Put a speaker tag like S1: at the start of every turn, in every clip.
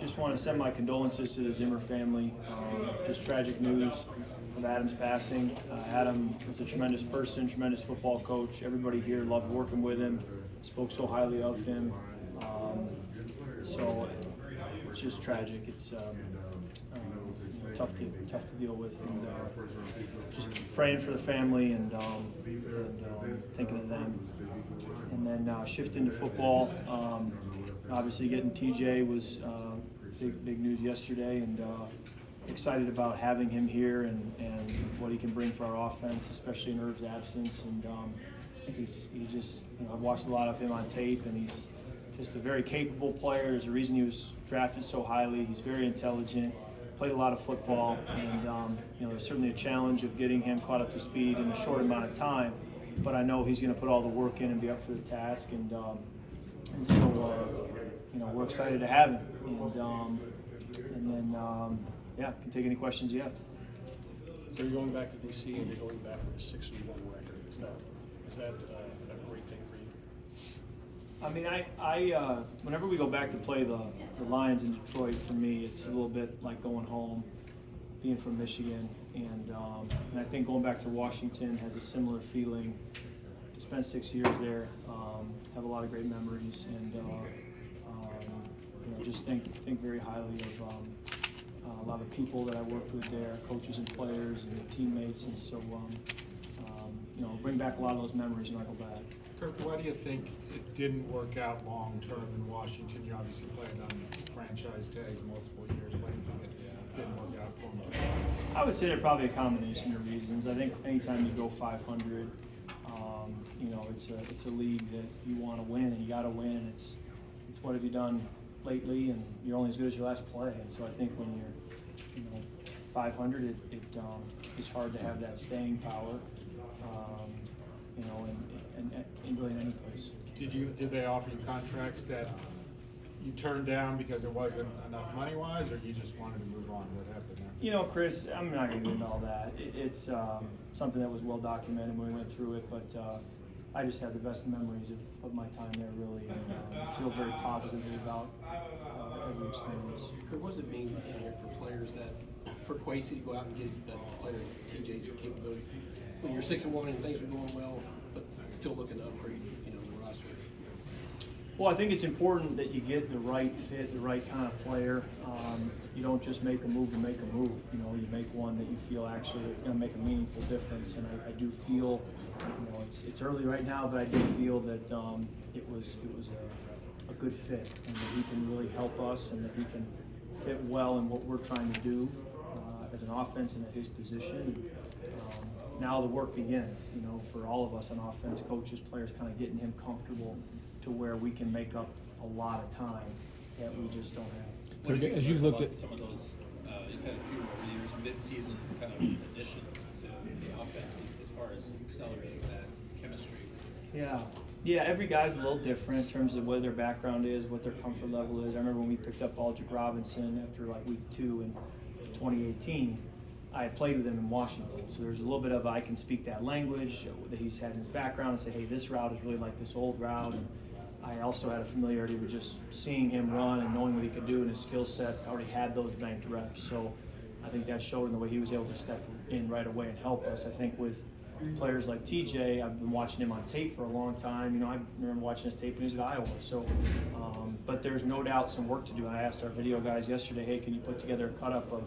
S1: just want to send my condolences to the Zimmer family. Just tragic news of Adam's passing. Adam was a tremendous person, tremendous football coach. Everybody here loved working with him, spoke so highly of him. So it's just tragic. It's tough to deal with, and just praying for the family and thinking of them. And then shift into football. Obviously, getting TJ was big news yesterday, and excited about having him here and what he can bring for our offense, especially in Irv's absence. And I think I've watched a lot of him on tape, and he's just a very capable player. There's a reason he was drafted so highly. He's very intelligent, played a lot of football, and there's certainly a challenge of getting him caught up to speed in a short amount of time. But I know he's going to put all the work in and be up for the task, and so we're excited to have him. And then can take any questions you have.
S2: So you're going back to DC and you're going back with a 6-1 record. Is that a great thing for you?
S1: I mean, I whenever we go back to play the Lions in Detroit, for me, it's a little bit like going home, being from Michigan, and I think going back to Washington has a similar feeling. To spend 6 years there, have a lot of great memories, and just think very highly of a lot of the people that I worked with there, coaches and players and teammates, and so bring back a lot of those memories when I go back.
S3: Kirk, why do you think it didn't work out long term in Washington? You obviously played on franchise tags multiple years. Why do you think it didn't work out for him?
S1: I would say they're probably a combination of reasons. I think anytime you go 500, it's a league that you want to win, and you got to win. It's what have you done lately, and you're only as good as your last play. And so I think when you're 500, it's hard to have that staying power. In really any place.
S3: Did they offer you contracts that you turned down because it wasn't enough money-wise, or you just wanted to move on? What happened there?
S1: Chris, I'm not going to get into all that. It's something that was well documented when we went through it, but I just have the best memories of my time there, really, and feel very positively about every experience.
S4: What does it mean for players for Kwesi to go out and get that player TJ's capability? When you're 6-1 and things are going well, but still looking to upgrade, the roster.
S1: Well, I think it's important that you get the right fit, the right kind of player. You don't just make a move to make a move. You make one that you feel actually going to make a meaningful difference. And I do feel, it's early right now, but I do feel that it was a good fit, and that he can really help us, and that he can fit well in what we're trying to do as an offense and at his position. Now the work begins, for all of us on offense, coaches, players, kind of getting him comfortable to where we can make up a lot of time that we just don't have.
S5: As you've looked at
S6: some of those, you've had a few more years, mid-season kind of additions to the offense as far as accelerating that chemistry.
S1: Yeah, every guy's a little different in terms of what their background is, what their comfort level is. I remember when we picked up Aldrick Robinson after week 2 in 2018. I had played with him in Washington, so there's a little bit of I can speak that language that he's had in his background and say, hey, this route is really like this old route. And I also had a familiarity with just seeing him run and knowing what he could do, and his skill set already had those banked reps. So I think that showed in the way he was able to step in right away and help us. I think with players like TJ, I've been watching him on tape for a long time. I remember watching his tape when he was at Iowa. So, but there's no doubt some work to do. I asked our video guys yesterday, hey, can you put together a cut-up of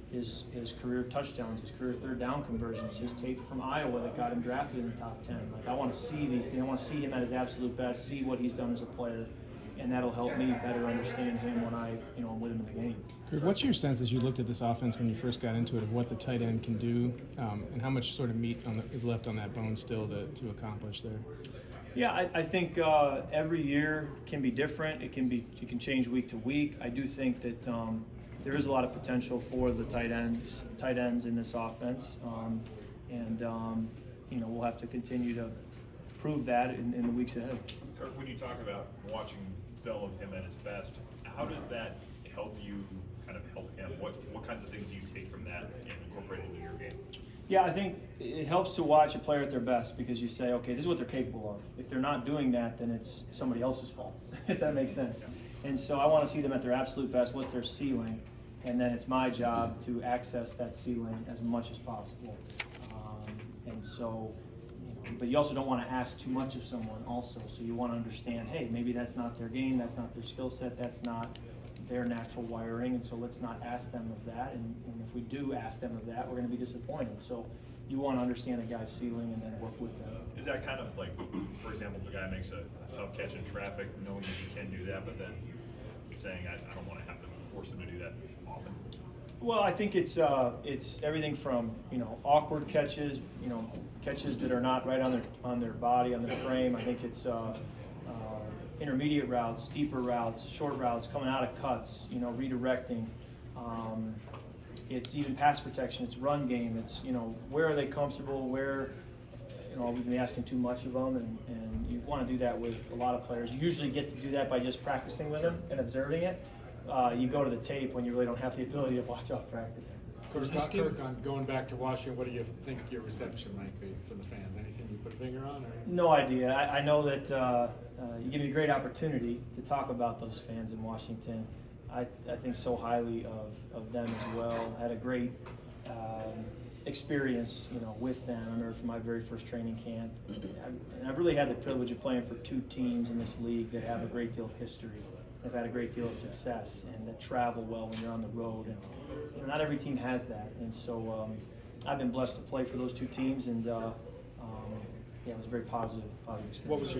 S1: his career touchdowns, his career third down conversions, his tape from Iowa that got him drafted in the top 10. I want to see these things. I want to see him at his absolute best, see what he's done as a player, and that'll help me better understand him when I'm with him in the game.
S5: What's your sense as you looked at this offense when you first got into it of what the tight end can do, and how much sort of meat is left on that bone still to accomplish there?
S1: Yeah, I think every year can be different. It can change week to week. I do think that there is a lot of potential for the tight ends in this offense, and we'll have to continue to prove that in the weeks ahead.
S7: Kirk, when you talk about watching film of him at his best, how does that help you kind of help him? What kinds of things do you take from that and incorporate into your game?
S1: Yeah, I think it helps to watch a player at their best, because you say, okay, this is what they're capable of. If they're not doing that, then it's somebody else's fault, if that makes sense. And so I want to see them at their absolute best. What's their ceiling? And then it's my job to access that ceiling as much as possible. And so, but you also don't want to ask too much of someone also. So you want to understand, hey, maybe that's not their game, that's not their skill set, that's not their natural wiring, and so let's not ask them of that. And if we do ask them of that, we're going to be disappointed. So you want to understand a guy's ceiling and then work with them.
S7: Is that kind of like, for example, if the guy makes a tough catch in traffic, knowing that he can do that, but then saying, I don't want to have to force him to do that often?
S1: Well, I think it's everything from awkward catches, catches that are not right on their body, on their frame. I think it's intermediate routes, deeper routes, short routes, coming out of cuts, redirecting. It's even pass protection. It's run game. It's where are they comfortable? Where we've been asking too much of them, and you want to do that with a lot of players. You usually get to do that by just practicing with them and observing it. You go to the tape when you really don't have the ability to watch off practice.
S3: Kirk, on going back to Washington, what do you think your reception might be for the fans? Anything you put a finger on? Or?
S1: No idea. I know that you give me a great opportunity to talk about those fans in Washington. I think so highly of them as well. Had a great experience, with them. I remember from my very first training camp. And I've really had the privilege of playing for two teams in this league that have a great deal of history. They've had a great deal of success and that travel well when you're on the road. And not every team has that. And so I've been blessed to play for those two teams, and it was a very positive experience.
S3: What was your